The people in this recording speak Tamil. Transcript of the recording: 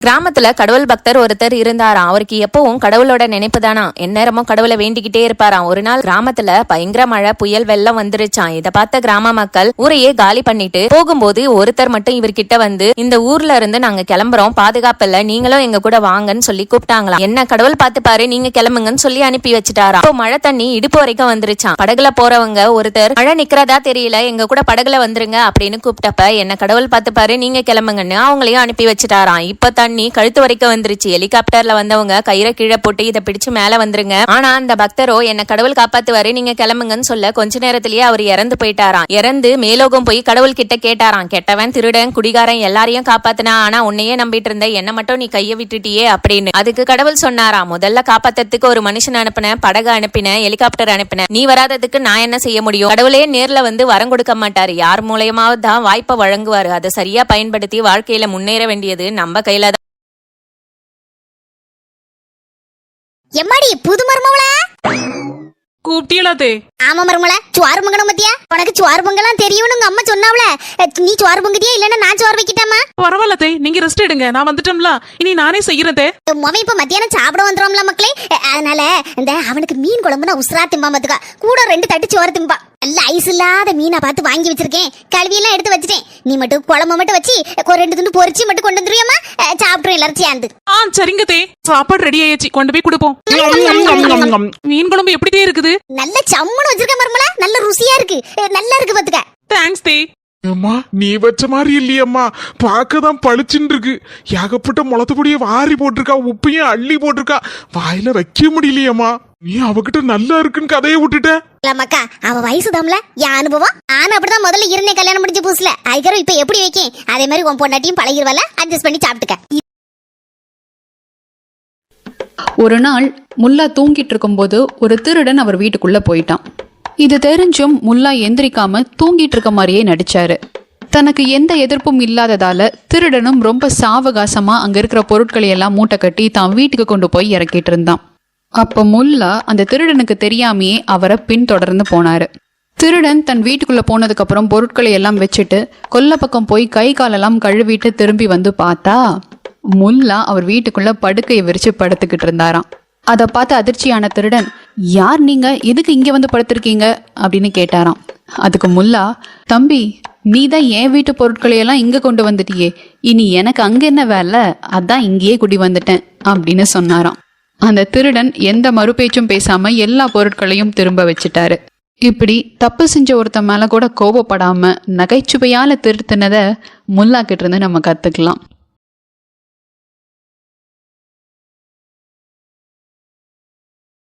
கிராமத்துல கடவுள் பக்தர் ஒருத்தர் இருந்தாராம். அவருக்கு எப்பவும் கடவுளோட நினைப்பு தானா, எந்நேரமும் கடவுளை வேண்டிக்கிட்டே இருப்பாராம். ஒரு நாள் கிராமத்துல பயங்கர மழை, புயல், வெள்ளம் வந்துருச்சான். இதை பார்த்த கிராம மக்கள் ஊரையே காலி பண்ணிட்டு போகும்போது ஒருத்தர் மட்டும் இவர்கிட்ட வந்து, இந்த ஊர்ல இருந்து நாங்க கிளம்புறோம், பாதுகாப்பு இல்ல, நீங்களும் எங்க கூட வாங்கன்னு சொல்லி கூப்பிட்டாங்களாம். என்ன கடவுள் பார்த்து பாரு, நீங்க கிளம்புங்கன்னு சொல்லி அனுப்பி வச்சுட்டாராம். இப்போ மழை தண்ணி இடுப்பு வரைக்கும் வந்துருச்சான். படகுல போறவங்க ஒருத்தர், மழை நிக்கிறதா தெரியல, எங்க கூட படகுல வந்துருங்க அப்படின்னு கூப்பிட்டப்ப, என்ன கடவுள் பார்த்து பாரு, நீங்க கிளம்புங்கன்னு அவங்களையும் அனுப்பி வச்சுட்டாராம். இப்ப தண்ணி கழுத்து வரைக்கும் வந்துருச்சு. ஹெலிகாப்டர்ல வந்தவங்க கயிறை கீழே போட்டு இதை பிடிச்சு மேல வந்துருங்க. ஆனா அந்த பக்தரோ, என்ன கடவுள் காப்பாத்துவாரு, நீங்க கிளம்புங்கன்னு சொல்ல கொஞ்ச நேரத்திலேயே அவர் இறந்து போயிட்டாராம். இறந்து மேலோகம் போய் கடவுள் கிட்ட கேட்டாராம், கெட்டவன், திருடன், குடிகாரன் எல்லாரையும் காப்பாத்தினா, ஆனா உன்னையே நம்பிட்டு இருந்த, என்ன மட்டும் நீ கைய விட்டுட்டியே அப்படின்னு. அதுக்கு கடவுள் சொன்னாராம், முதல்ல காப்பாத்துறதுக்கு ஒரு மனுஷன் அனுப்பின, படகு அனுப்பின, ஹெலிகாப்டர் அனுப்பின, நீ வராததுக்கு நான் என்ன செய்ய முடியும்? கடவுளே நேர்ல வந்து வரம் கொடுக்க மாட்டாரு, யார் மூலயமாவது தான் வாய்ப்பை வழங்குவாரு. அதை சரியா பயன்படுத்தி வாழ்க்கையில முன்னேற வேண்டியது நம்ம கையில தான். எம்மாடி புது மருமவளா கூப்பிட்டீங்களாதே? ஆமா மருமவள, சுவாறு பொங்கணும் பத்தியா? உனக்கு சுவாறு பொங்கலாம் தெரியும்னு உங்க அம்மா சொன்னாவல, நீ சுவாறு பொங்குதியா இல்லன்னா நான் சுவாறு வைக்கிட்டாமா? பரவாயில்லதே, நீங்க ரெஸ்ட் எடுங்க, நான் வந்துட்டோம்ல, இனி நானே செய்யறதே. மொம இப்ப மத்தியானம் சாப்பிட வந்துடும்ல மக்களே, அதனால இந்த அவனுக்கு மீன் குழம்புனா உசுரா திம்பா பாத்துக்கா, கூட 2 தட்டு சோறு திம்பா. நல்ல ஐஸ் இல்லாத மீனா பார்த்து வாங்கி வச்சிருக்கேன், கழுவியெல்லாம் எடுத்து வச்சிட்டேன். நீ மட்டும் குழம்பு மட்டும் வச்சு 2 துண்டு பொரிச்சு மட்டும் கொண்டு வந்துருவியம்மா, சாப்பிட்றோம் எல்லாரும் சேர்ந்து. சரிங்க தே, சாப்பாடு ரெடி ஆயிடுச்சு, கொண்டு போய் கொடுப்போம். மீன் குழம்பு எப்படி இருக்குது? நல்ல சம்முன்னு வச்சிருக்க மருமலா, நல்ல ருசியா இருக்கு, நல்லா இருக்கு பாத்துக்க. தேங்க்ஸ் தே. அம்மா நீ வச்ச மாதிரி இல்லையம்மா, பார்க்கதான் பளிச்சுன்னு இருக்கு. ஏகப்பட்ட முளத்து பொடியை வாரி போட்டிருக்கா, உப்பையும் அள்ளி போட்டிருக்கா, வாயில வைக்க முடியலையம்மா. நீ அவகிட்ட நல்லா இருக்குன்னு கதையை விட்டுட்ட. மக்கா, அவ வயசுதாம்ல, என் அனுபவம். ஆனா அப்படிதான் முதல்ல இருந்தே கல்யாணம் முடிஞ்ச புதுசுல. அதுக்கப்புறம் இப்ப எப்படி வைக்கேன் அதே மாதிரி உன் பொண்டாட்டியும் பழகிடுவால, அட்ஜஸ்ட் பண்ணி சாப்பிட்டுக்க. ஒரு நாள் முல்லா தூங்கிட்டு இருக்கும்போது ஒரு திருடன் அவர் வீட்டுக்குள்ள போயிட்டான். இது தெரிஞ்சும் முல்லா எந்திரிக்காம தூங்கிட்டு இருக்க மாதிரியே நடிச்சாரு. தனக்கு எந்த எதிர்ப்பும் இல்லாததால திருடனும் ரொம்ப சாவகாசமா அங்க இருக்கிற பொருட்களை எல்லாம் மூட்டை கட்டி தான் வீட்டுக்கு கொண்டு போய் இறக்கிட்டு இருந்தான். அப்ப முல்லா அந்த திருடனுக்கு தெரியாமையே அவரை பின்தொடர்ந்து போனாரு. திருடன் தன் வீட்டுக்குள்ள போனதுக்கு அப்புறம் பொருட்களை எல்லாம் வச்சுட்டு கொல்லை பக்கம் போய் கை காலெல்லாம் கழுவிட்டு திரும்பி வந்து பார்த்தா முல்லா அவர் வீட்டுக்குள்ள படுக்கையை விரிச்சு படுத்துக்கிட்டு இருந்தாராம். அதை பார்த்து அதிர்ச்சியான திருடன், யார் நீங்க, எதுக்கு இங்க வந்து படுத்திருக்கீங்க அப்படின்னு கேட்டாராம். அதுக்கு முல்லா, தம்பி நீ தான் என் வீட்டு பொருட்களை எல்லாம் இங்க கொண்டு வந்துட்டியே, இனி எனக்கு அங்க என்ன வேலை, அதான் இங்கேயே குடி வந்துட்டேன் அப்படின்னு சொன்னாராம். அந்த திருடன் எந்த மறுபேச்சும் பேசாம எல்லா பொருட்களையும் திரும்ப வச்சுட்டாரு. இப்படி தப்பு செஞ்ச ஒருத்த மேல கூட கோபப்படாம நகைச்சுவையால திருத்தினதை முல்லா கிட்ட இருந்து நம்ம கத்துக்கலாம்.